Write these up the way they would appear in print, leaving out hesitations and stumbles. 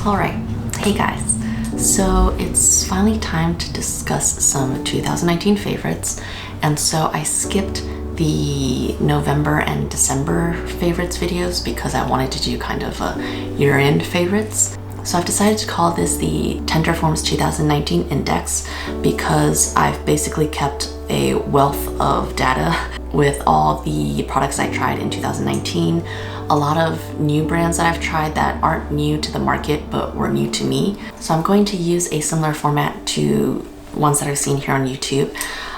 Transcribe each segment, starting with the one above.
Alright, hey guys. So it's finally time to discuss some 2019 favorites, and so I skipped the November and December favorites videos because I wanted to do kind of a year-end favorites. So I've decided to call this the Tenderforms 2019 Index because I've basically kept a wealth of data with all the products I tried in 2019, a lot of new brands that I've tried that aren't new to the market but were new to me. So I'm going to use a similar format to ones that I've seen here on YouTube,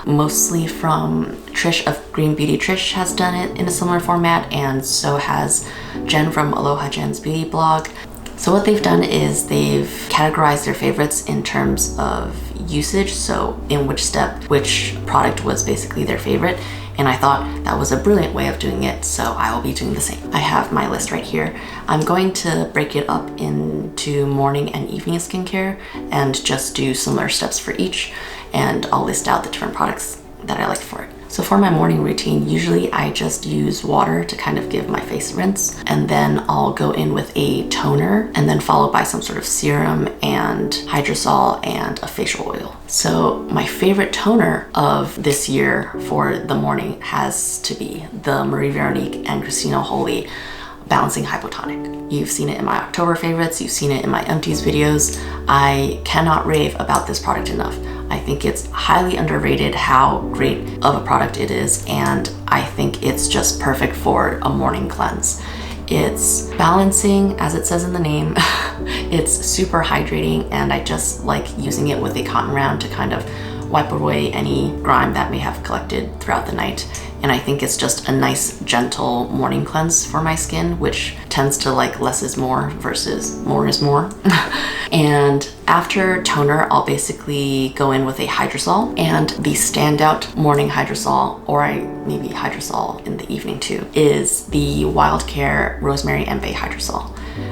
mostly from Trish of Green Beauty. Trish has done it in a similar format, and so has Jenn from Aloha Jenn's beauty blog. So what they've done is they've categorized their favorites in terms of usage, so in which step which product was basically their favorite, and I thought that was a brilliant way of doing it, so I will be doing the same. I have my list right here. I'm going to break it up into morning and evening skincare and just do similar steps for each, and I'll list out the different products that I like for it. So for my morning routine, usually I just use water to kind of give my face a rinse, and then I'll go in with a toner and then followed by some sort of serum and hydrosol and a facial oil. So my favorite toner of this year for the morning has to be the Veronique and Kristina Holey Balancing HypoTonic. You've seen it in my October favorites, you've seen it in my empties videos. I cannot rave about this product enough. I think it's highly underrated how great of a product it is, and I think it's just perfect for a morning cleanse. It's balancing, as it says in the name. It's super hydrating, and I just like using it with a cotton round to kind of wipe away any grime that may have collected throughout the night. And I think it's just a nice, gentle morning cleanse for my skin, which tends to like less is more versus more is more. And after toner, I'll basically go in with a hydrosol, and the standout morning hydrosol, or maybe hydrosol in the evening too, is the Wildcare Rosemary and Bay Hydrosol,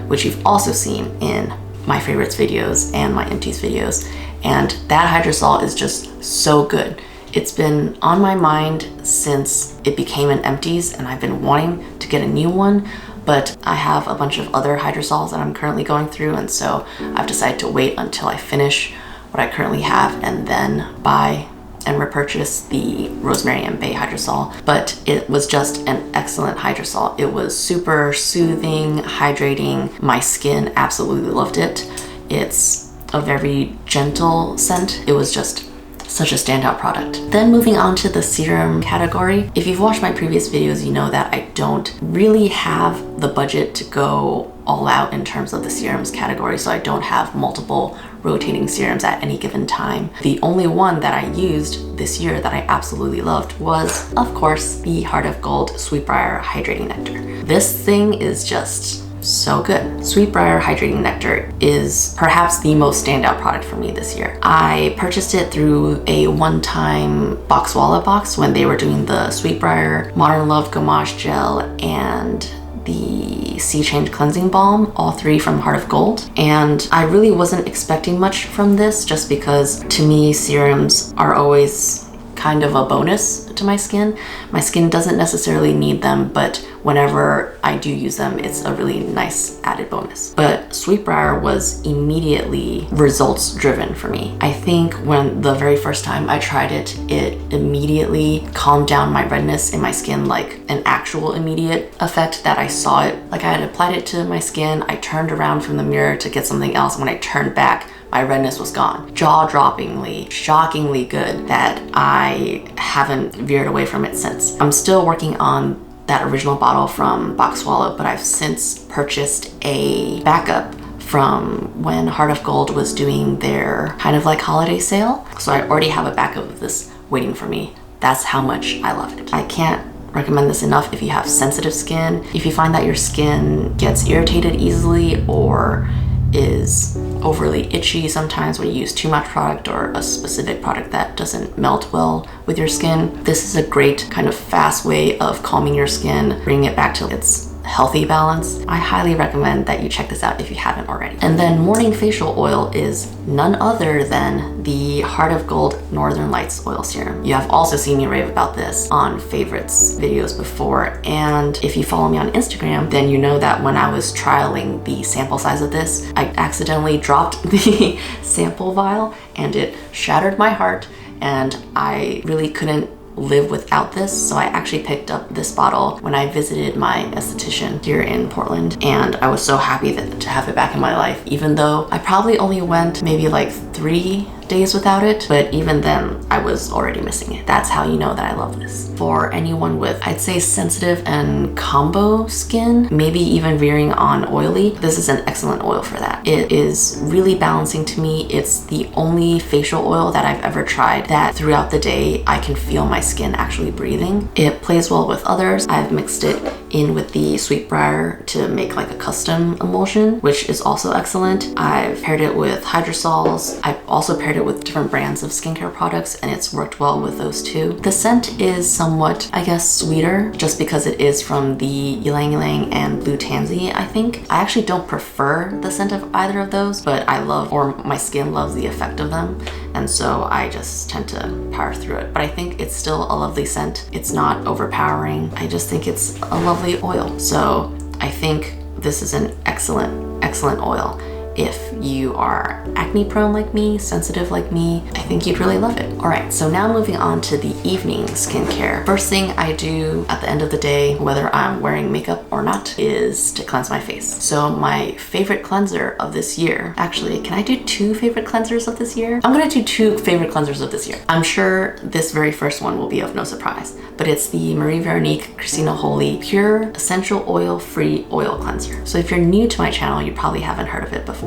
which you've also seen in my favorites videos and my empties videos. And that hydrosol is just so good. It's been on my mind since it became an empties, and I've been wanting to get a new one, but I have a bunch of other hydrosols that I'm currently going through, and so I've decided to wait until I finish what I currently have and then buy and repurchase the Rosemary and Bay Hydrosol. But it was just an excellent hydrosol. It was super soothing, hydrating. My skin absolutely loved it. It's a very gentle scent. It was just such a standout product. Then moving on to the serum category. If you've watched my previous videos, you know that I don't really have the budget to go all out in terms of the serums category, so I don't have multiple rotating serums at any given time. The only one that I used this year that I absolutely loved was, of course, the Heart of Gold Sweetbriar Hydrating Nectar. This thing is just so good. Sweetbriar Hydrating Nectar is perhaps the most standout product for me this year. I purchased it through a one-time Boxwalla box when they were doing the Sweetbriar Modern Love Gommage Gel and the Sea Change Cleansing Balm, all three from Heart of Gold. And I really wasn't expecting much from this, just because to me serums are always kind of a bonus to my skin. My skin doesn't necessarily need them, but whenever I do use them, it's a really nice added bonus. But Sweetbriar was immediately results driven for me. I think when the very first time I tried it, it immediately calmed down my redness in my skin, like an actual immediate effect that I saw it. Like I had applied it to my skin, I turned around from the mirror to get something else, and when I turned back, my redness was gone. Jaw-droppingly, shockingly good that I haven't veered away from it since. I'm still working on that original bottle from Boxwalla, but I've since purchased a backup from when Heart of Gold was doing their kind of like holiday sale. So I already have a backup of this waiting for me. That's how much I love it. I can't recommend this enough if you have sensitive skin. If you find that your skin gets irritated easily or is overly itchy sometimes when you use too much product or a specific product that doesn't melt well with your skin, this is a great kind of fast way of calming your skin, bringing it back to its healthy balance. I highly recommend that you check this out if you haven't already. And then morning facial oil is none other than the Heart of Gold Northern Lights Oil Serum. You have also seen me rave about this on favorites videos before, and if you follow me on Instagram, then you know that when I was trialing the sample size of this, I accidentally dropped the sample vial and it shattered my heart, and I really couldn't live without this. So I actually picked up this bottle when I visited my esthetician here in Portland, and I was so happy to have it back in my life, even though I probably only went maybe like 3 days without it, but even then I was already missing it. That's how you know that I love this. For anyone with, I'd say, sensitive and combo skin, maybe even veering on oily, this is an excellent oil for that. It is really balancing to me. It's the only facial oil that I've ever tried that throughout the day I can feel my skin actually breathing. It plays well with others. I've mixed it in with the Sweetbriar to make like a custom emulsion, which is also excellent. I've paired it with hydrosols. I've also paired it with different brands of skincare products, and it's worked well with those too. The scent is somewhat, I guess, sweeter just because it is from the ylang ylang and blue tansy, I think. I actually don't prefer the scent of either of those, but I love, or my skin loves, the effect of them, and so I just tend to power through it. But I think it's still a lovely scent. It's not overpowering. I just think it's a lovely oil. So I think this is an excellent oil. If you are acne prone like me, sensitive like me, I think you'd really love it. All right, so now moving on to the evening skincare. First thing I do at the end of the day, whether I'm wearing makeup or not, is to cleanse my face. So my favorite cleanser of this year, actually, can I do 2 favorite cleansers of this year? I'm gonna do 2 favorite cleansers of this year. I'm sure this very first one will be of no surprise, but it's the Veronique Kristina Holey Pure Essential Oil Free Oil Cleanser. So if you're new to my channel, you probably haven't heard of it before.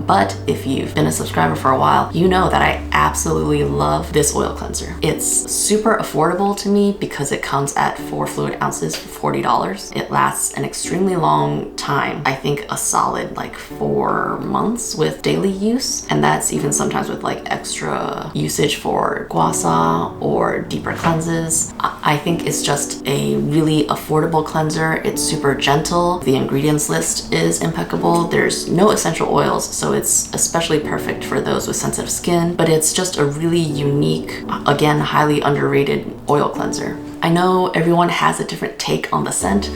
But if you've been a subscriber for a while, you know that I absolutely love this oil cleanser. It's super affordable to me because it comes at 4 fluid ounces for $40. It lasts an extremely long time. I think a solid like 4 months with daily use, and that's even sometimes with like extra usage for gua sha or deeper cleanses. I think it's just a really affordable cleanser. It's super gentle. The ingredients list is impeccable. There's no essential oils, so it's especially perfect for those with sensitive skin, but it's just a really unique, again, highly underrated oil cleanser. I know everyone has a different take on the scent.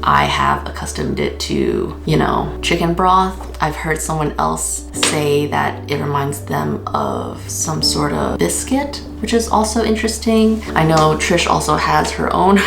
I have accustomed it to, you know, chicken broth. I've heard someone else say that it reminds them of some sort of biscuit, which is also interesting. I know Trish also has her own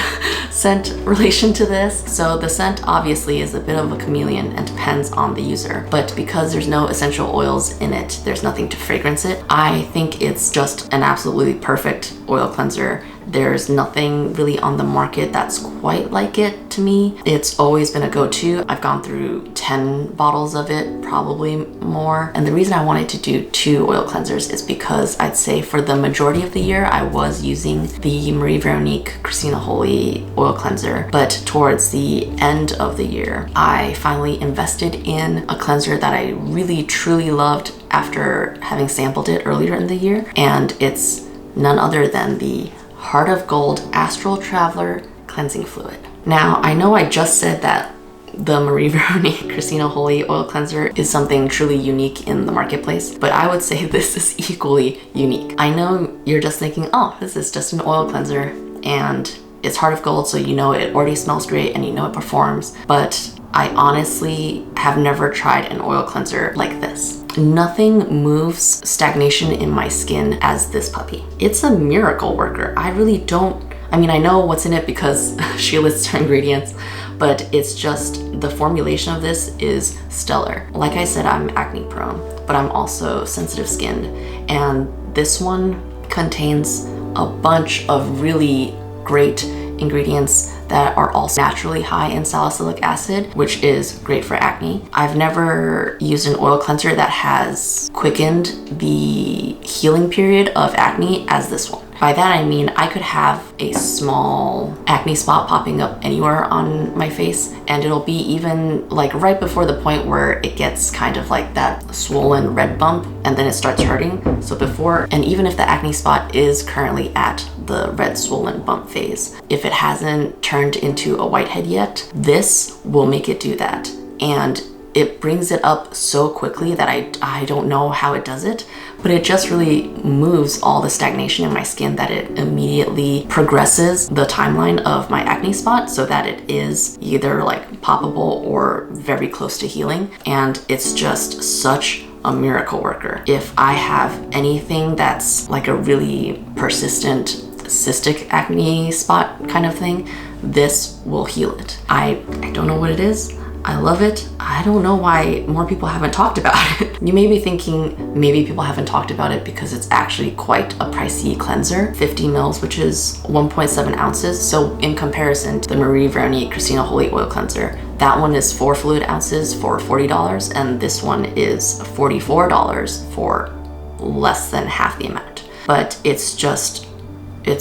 scent relation to this. So the scent obviously is a bit of a chameleon and depends on the user, but because there's no essential oils in it, there's nothing to fragrance it. I think it's just an absolutely perfect oil cleanser. There's nothing really on the market that's quite like it to me. It's always been a go-to. I've gone through 10 bottles of it, probably more. And the reason I wanted to do 2 oil cleansers is because I'd say for the majority of the year, I was using the Veronique Kristina Holey oil cleanser. But towards the end of the year, I finally invested in a cleanser that I really truly loved after having sampled it earlier in the year. And it's none other than the Heart of Gold Astral Traveler Cleansing Fluid. Now, I know I just said that the Veronique Kristina Holey oil cleanser is something truly unique in the marketplace, but I would say this is equally unique. I know you're just thinking, oh, this is just an oil cleanser and it's Heart of Gold, so you know it already smells great and you know it performs, but I honestly have never tried an oil cleanser like this. Nothing moves stagnation in my skin as this puppy. It's a miracle worker. I really don't, I mean, I know what's in it because she lists her ingredients, but it's just the formulation of this is stellar. Like I said, I'm acne prone, but I'm also sensitive skinned, and this one contains a bunch of really great ingredients that are also naturally high in salicylic acid, which is great for acne. I've never used an oil cleanser that has quickened the healing period of acne as this one. By that I mean I could have a small acne spot popping up anywhere on my face, and it'll be even like right before the point where it gets kind of like that swollen red bump and then it starts hurting. So before, and even if the acne spot is currently at the red swollen bump phase, if it hasn't turned into a whitehead yet, this will make it do that. And it brings it up so quickly that I don't know how it does it, but it just really moves all the stagnation in my skin, that it immediately progresses the timeline of my acne spot so that it is either like poppable or very close to healing. And it's just such a miracle worker. If I have anything that's like a really persistent cystic acne spot kind of thing, this will heal it. I don't know what it is. I love it. I don't know why more people haven't talked about it. You may be thinking maybe people haven't talked about it because it's actually quite a pricey cleanser. 50 mils, which is 1.7 ounces. So in comparison to the Veronique Kristina Holey Oil Cleanser, that one is 4 fluid ounces for $40, and this one is $44 for less than half the amount. But it's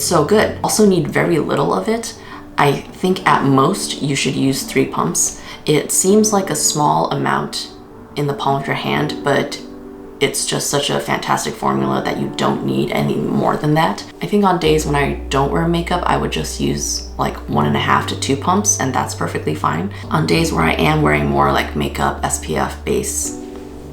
so good. Also need very little of it. I think at most you should use 3 pumps. It seems like a small amount in the palm of your hand, but it's just such a fantastic formula that you don't need any more than that. I think on days when I don't wear makeup, I would just use like 1.5 to 2 pumps, and that's perfectly fine. On days where I am wearing more like makeup, SPF, base,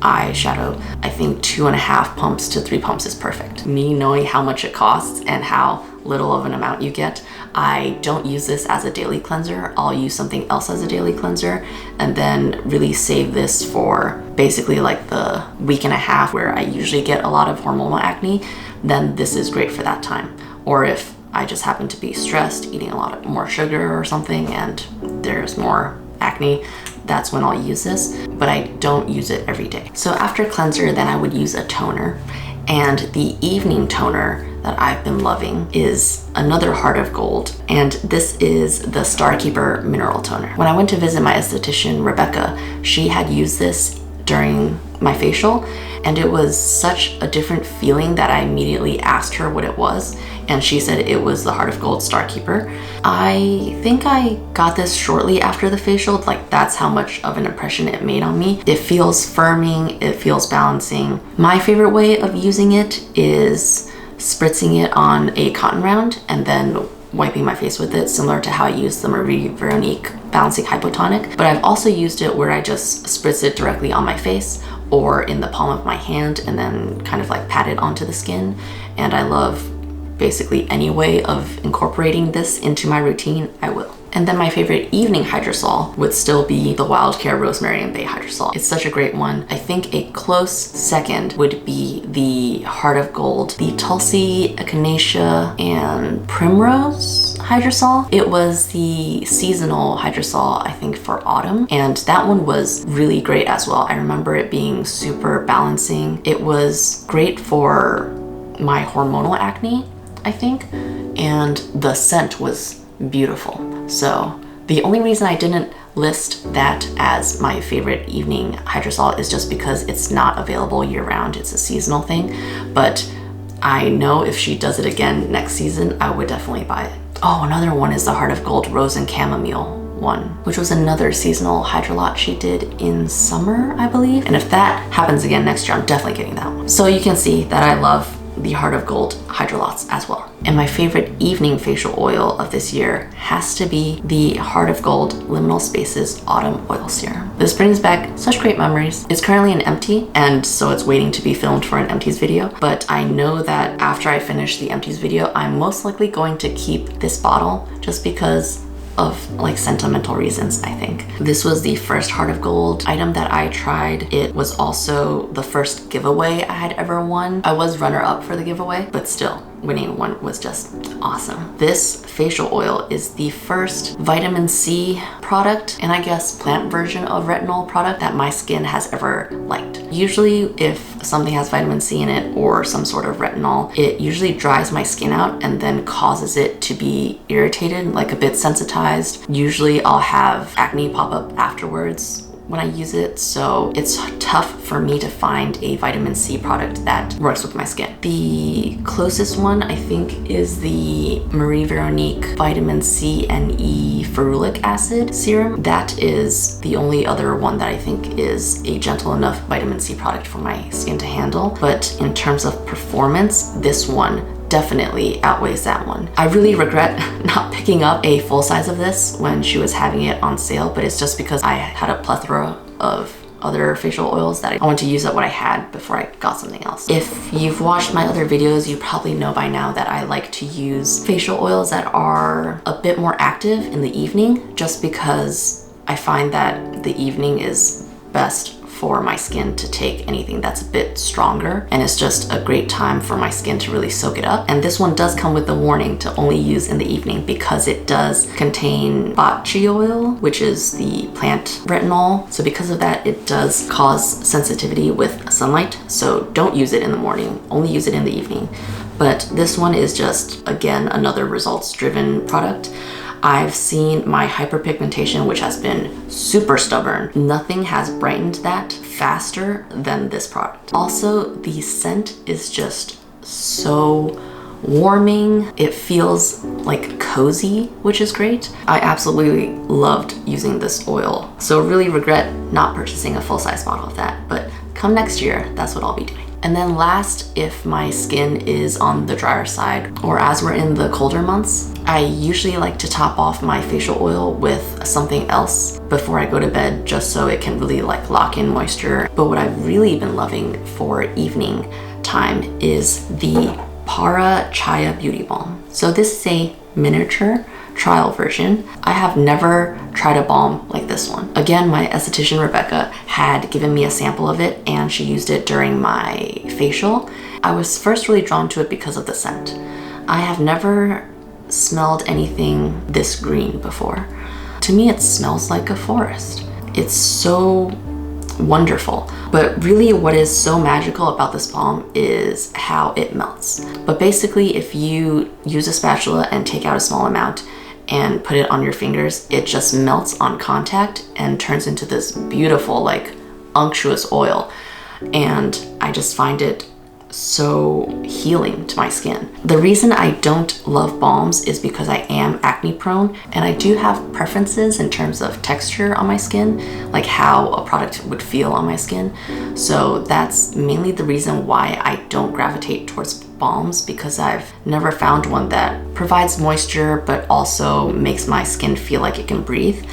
eyeshadow, I think 2.5 pumps to 3 pumps is perfect. Me knowing how much it costs and how little of an amount you get, I don't use this as a daily cleanser. I'll use something else as a daily cleanser and then really save this for basically like the week and a half where I usually get a lot of hormonal acne. Then this is great for that time. Or if I just happen to be stressed, eating a lot more sugar or something, and there's more acne, that's when I'll use this, but I don't use it every day. So after cleanser, then I would use a toner. And the evening toner that I've been loving is another Heart of Gold, and this is the Starkeeper Mineral Toner. When I went to visit my esthetician, Rebecca, she had used this during my facial, and it was such a different feeling that I immediately asked her what it was, and she said it was the Heart of Gold Starkeeper. I think I got this shortly after the facial, like that's how much of an impression it made on me. It feels firming, it feels balancing. My favorite way of using it is spritzing it on a cotton round and then wiping my face with it, similar to how I use the Veronique Balancing HypoTonic. But I've also used it where I just spritz it directly on my face or in the palm of my hand and then kind of like pat it onto the skin. And I love basically any way of incorporating this into my routine, I will. And then my favorite evening Hydrosol would still be the Wildcare Rosemary and Bay Hydrosol. It's such a great one. I think a close second would be the Heart of Gold, the Tulsi, Echinacea, and Primrose Hydrosol. It was the seasonal Hydrosol, I think, for autumn, and that one was really great as well. I remember it being super balancing. It was great for my hormonal acne, I think, and the scent was beautiful. So the only reason I didn't list that as my favorite evening Hydrosol is just because it's not available year round. It's a seasonal thing, but I know if she does it again next season, I would definitely buy it. Oh, another one is the Heart of Gold Rose and Chamomile one, which was another seasonal hydrolot she did in summer, I believe. And if that happens again next year, I'm definitely getting that one. So you can see that I love the Heart of Gold hydrolots as well. And my favorite evening facial oil of this year has to be the Heart of Gold Liminal Spaces Autumn Oil Serum. This brings back such great memories. It's currently an empty, and so it's waiting to be filmed for an empties video, but I know that after I finish the empties video, I'm most likely going to keep this bottle just because of like sentimental reasons, I think. This was the first Heart of Gold item that I tried. It was also the first giveaway I had ever won. I was runner-up for the giveaway, but still, winning one was just awesome. This facial oil is the first vitamin C product, and I guess plant version of retinol product that my skin has ever liked. Usually if something has vitamin C in it or some sort of retinol, it usually dries my skin out and then causes it to be irritated, like a bit sensitized. Usually I'll have acne pop up afterwards when I use it, so it's tough for me to find a vitamin C product that works with my skin. The closest one I think is the Marie Veronique Vitamin C and E Ferulic Acid Serum. That is the only other one that I think is a gentle enough vitamin C product for my skin to handle. But in terms of performance, this one definitely outweighs that one. I really regret not picking up a full size of this when she was having it on sale, but it's just because I had a plethora of other facial oils that I wanted to use up what I had before I got something else. If you've watched my other videos, you probably know by now that I like to use facial oils that are a bit more active in the evening, just because I find that the evening is best for my skin to take anything that's a bit stronger, and it's just a great time for my skin to really soak it up. And this one does come with the warning to only use in the evening because it does contain botchi oil, which is the plant retinol. So because of that, it does cause sensitivity with sunlight. So don't use it in the morning, only use it in the evening. But this one is just, again, another results-driven product. I've seen my hyperpigmentation, which has been super stubborn. Nothing has brightened that faster than this product. Also, the scent is just so warming. It feels like cozy, which is great. I absolutely loved using this oil. So really regret not purchasing a full-size bottle of that, but come next year, that's what I'll be doing. And then last, if my skin is on the drier side, or as we're in the colder months, I usually like to top off my facial oil with something else before I go to bed, just so it can really like lock in moisture. But what I've really been loving for evening time is the Chaya Beauty Balm. So this is a miniature trial version. I have never tried a balm like this one. Again, my esthetician Rebecca had given me a sample of it and she used it during my facial. I was first really drawn to it because of the scent. I have never smelled anything this green before. To me, it smells like a forest. It's so wonderful. But really what is so magical about this balm is how it melts. But basically, if you use a spatula and take out a small amount and put it on your fingers, it just melts on contact and turns into this beautiful, like, unctuous oil. And I just find it so healing to my skin. The reason I don't love balms is because I am acne prone and I do have preferences in terms of texture on my skin, like how a product would feel on my skin. So that's mainly the reason why I don't gravitate towards balms, because I've never found one that provides moisture but also makes my skin feel like it can breathe.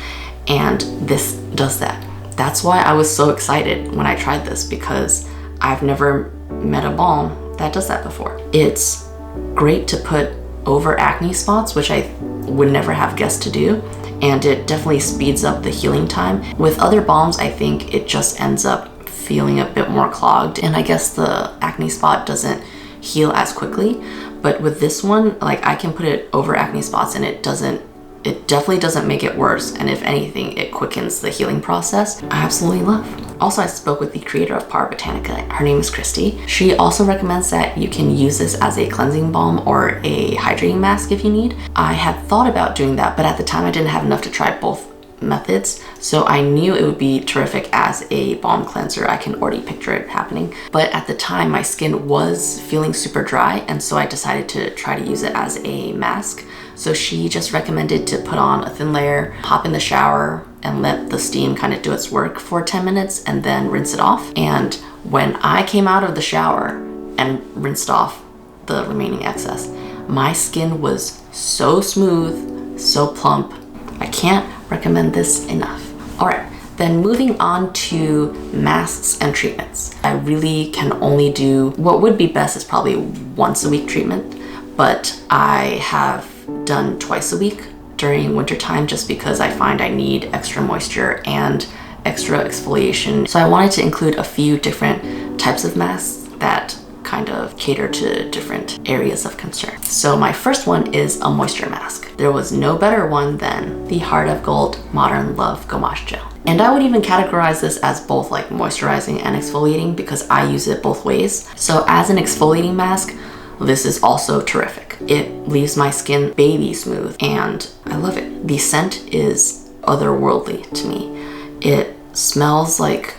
And this does that. That's why I was so excited when I tried this, because I've never met a balm that does that before. It's great to put over acne spots, which I would never have guessed to do, and it definitely speeds up the healing time. With other balms, I think it just ends up feeling a bit more clogged, and I guess the acne spot doesn't heal as quickly. But with this one, like, I can put it over acne spots and it definitely doesn't make it worse, and if anything, it quickens the healing process. I absolutely love. Also, I spoke with the creator of Botanica. Her name is Christy. She also recommends that you can use this as a cleansing balm or a hydrating mask if you need. I had thought about doing that, but at the time I didn't have enough to try both methods, so I knew it would be terrific as a balm cleanser. I can already picture it happening. But at the time, my skin was feeling super dry, and so I decided to try to use it as a mask. So she just recommended to put on a thin layer, hop in the shower, and let the steam kind of do its work for 10 minutes and then rinse it off. And when I came out of the shower and rinsed off the remaining excess, my skin was so smooth, so plump. I can't recommend this enough. All right, then moving on to masks and treatments. I really can only do, what would be best is probably once a week treatment, but I have done twice a week during winter time just because I find I need extra moisture and extra exfoliation. So I wanted to include a few different types of masks that kind of cater to different areas of concern. So my first one is a moisture mask. There was no better one than the Heart of Gold Modern Love Gommage Gel. And I would even categorize this as both like moisturizing and exfoliating because I use it both ways. So as an exfoliating mask, this is also terrific. It leaves my skin baby smooth and I love it. The scent is otherworldly to me. It smells like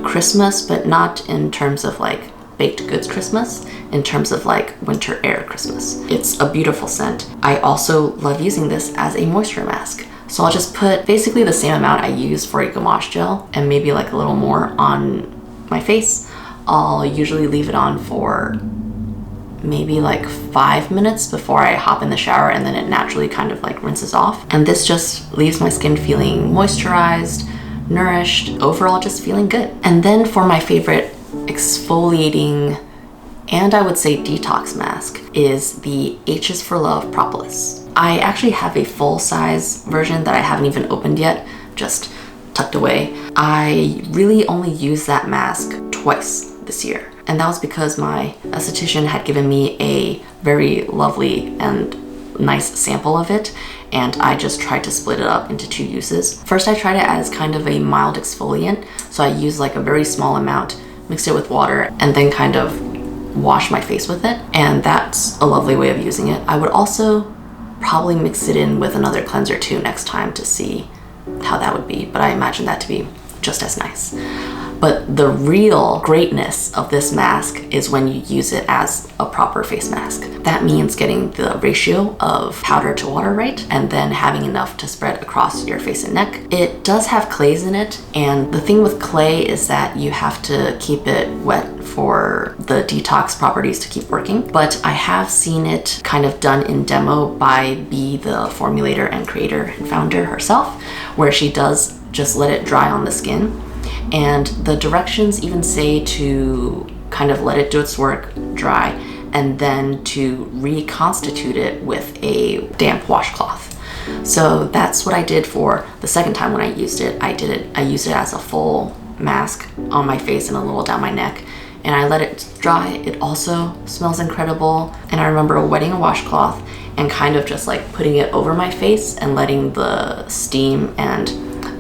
Christmas, but not in terms of like baked goods Christmas, in terms of like winter air Christmas. It's a beautiful scent. I also love using this as a moisture mask. So I'll just put basically the same amount I use for a Gommage gel and maybe like a little more on my face. I'll usually leave it on for maybe like 5 minutes before I hop in the shower, and then it naturally kind of like rinses off. And this just leaves my skin feeling moisturized, nourished, overall just feeling good. And then for my favorite exfoliating and I would say detox mask is the H is for Love Propolis. I actually have a full size version that I haven't even opened yet, just tucked away. I really only used that mask twice this year, and that was because my esthetician had given me a very lovely and nice sample of it, and I just tried to split it up into 2 uses. First, I tried it as kind of a mild exfoliant, so I used like a very small amount, mixed it with water, and then kind of wash my face with it, and that's a lovely way of using it. I would also probably mix it in with another cleanser too next time to see how that would be, but I imagine that to be just as nice. But the real greatness of this mask is when you use it as a proper face mask. That means getting the ratio of powder to water right, and then having enough to spread across your face and neck. It does have clays in it, and the thing with clay is that you have to keep it wet for the detox properties to keep working. But I have seen it kind of done in demo by Bee, the formulator and creator and founder herself, where she does just let it dry on the skin. And the directions even say to kind of let it do its work, dry, and then to reconstitute it with a damp washcloth. So that's what I did for the second time when I used it. I used it as a full mask on my face and a little down my neck, and I let it dry. It also smells incredible. And I remember wetting a washcloth and kind of just like putting it over my face and letting the steam and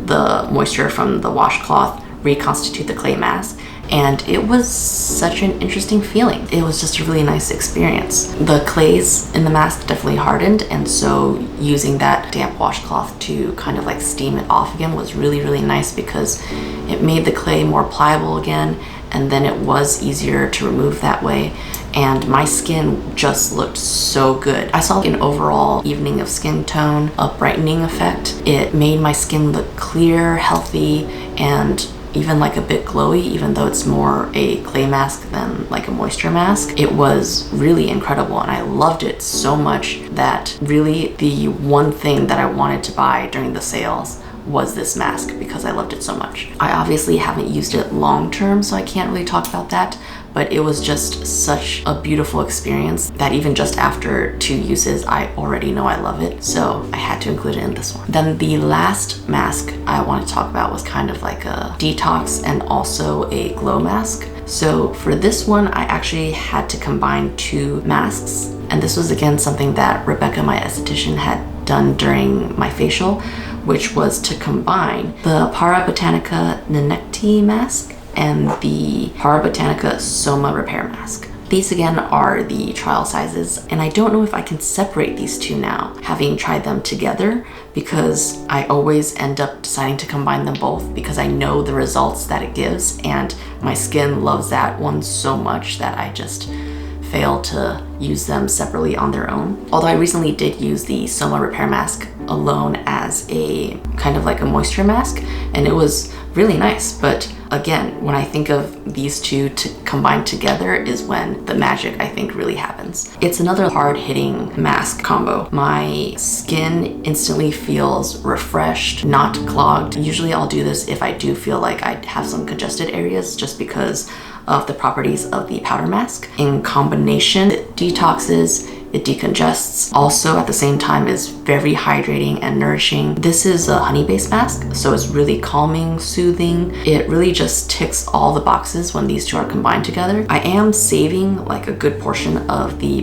the moisture from the washcloth reconstitute the clay mask, and it was such an interesting feeling. It was just a really nice experience. The clays in the mask definitely hardened, and so using that damp washcloth to kind of like steam it off again was really, really nice because it made the clay more pliable again, and then it was easier to remove that way, and my skin just looked so good. I saw an overall evening of skin tone, a brightening effect. It made my skin look clear, healthy, and even like a bit glowy, even though it's more a clay mask than like a moisture mask. It was really incredible, and I loved it so much that really the one thing that I wanted to buy during the sales was this mask because I loved it so much. I obviously haven't used it long term, so I can't really talk about that, but it was just such a beautiful experience that even just after 2 uses, I already know I love it, so I had to include it in this one. Then the last mask I want to talk about was kind of like a detox and also a glow mask. So for this one, I actually had to combine 2 masks, and this was again something that Rebecca, my esthetician, had done during my facial, which was to combine the Botanica Nenekti mask and the Botanica Soma Repair Mask. These again are the trial sizes, and I don't know if I can separate these 2 now, having tried them together, because I always end up deciding to combine them both because I know the results that it gives, and my skin loves that one so much that I just fail to use them separately on their own. Although I recently did use the Soma Repair Mask alone as a kind of like a moisture mask, and it was really nice. But again, when I think of these 2 to combine together is when the magic, I think, really happens. It's another hard-hitting mask combo. My skin instantly feels refreshed, not clogged. Usually I'll do this if I do feel like I have some congested areas just because of the properties of the powder mask. In combination, it detoxes, it decongests, also at the same time is very hydrating and nourishing. This is a honey-based mask, so it's really calming, soothing. It really just ticks all the boxes when these 2 are combined together. I am saving like a good portion of the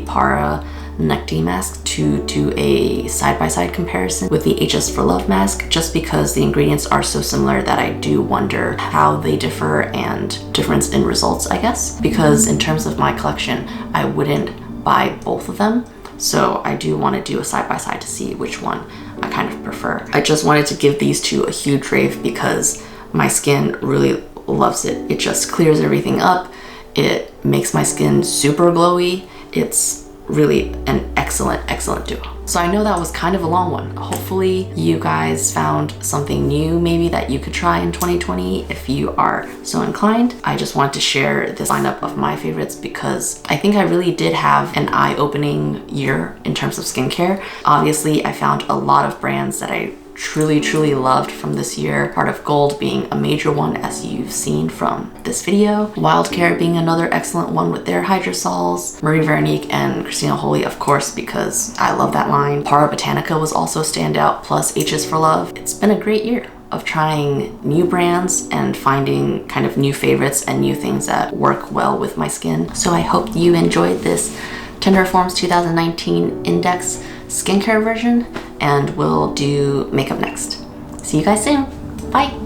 Nenekti mask to do a side-by-side comparison with the HS for Love mask, just because the ingredients are so similar that I do wonder how they differ and difference in results, I guess. Because in terms of my collection, I wouldn't buy both of them, so I do want to do a side-by-side to see which one I kind of prefer. I just wanted to give these 2 a huge rave because my skin really loves it. It just clears everything up. It makes my skin super glowy. It's really an excellent duo. So I know that was kind of a long one. Hopefully you guys found something new maybe that you could try in 2020 if you are so inclined. I just wanted to share this lineup of my favorites because I think I really did have an eye-opening year in terms of skincare. Obviously, I found a lot of brands that I truly loved from this year. Heart of Gold being a major one, as you've seen from this video. Wildcare being another excellent one with their Hydrosols. Marie Veronique and Kristina Holey, of course, because I love that line. Botanica was also a standout, plus H is for Love. It's been a great year of trying new brands and finding kind of new favorites and new things that work well with my skin. So I hope you enjoyed this Tender Forms 2019 Index skincare version, and we'll do makeup next. See you guys soon. Bye.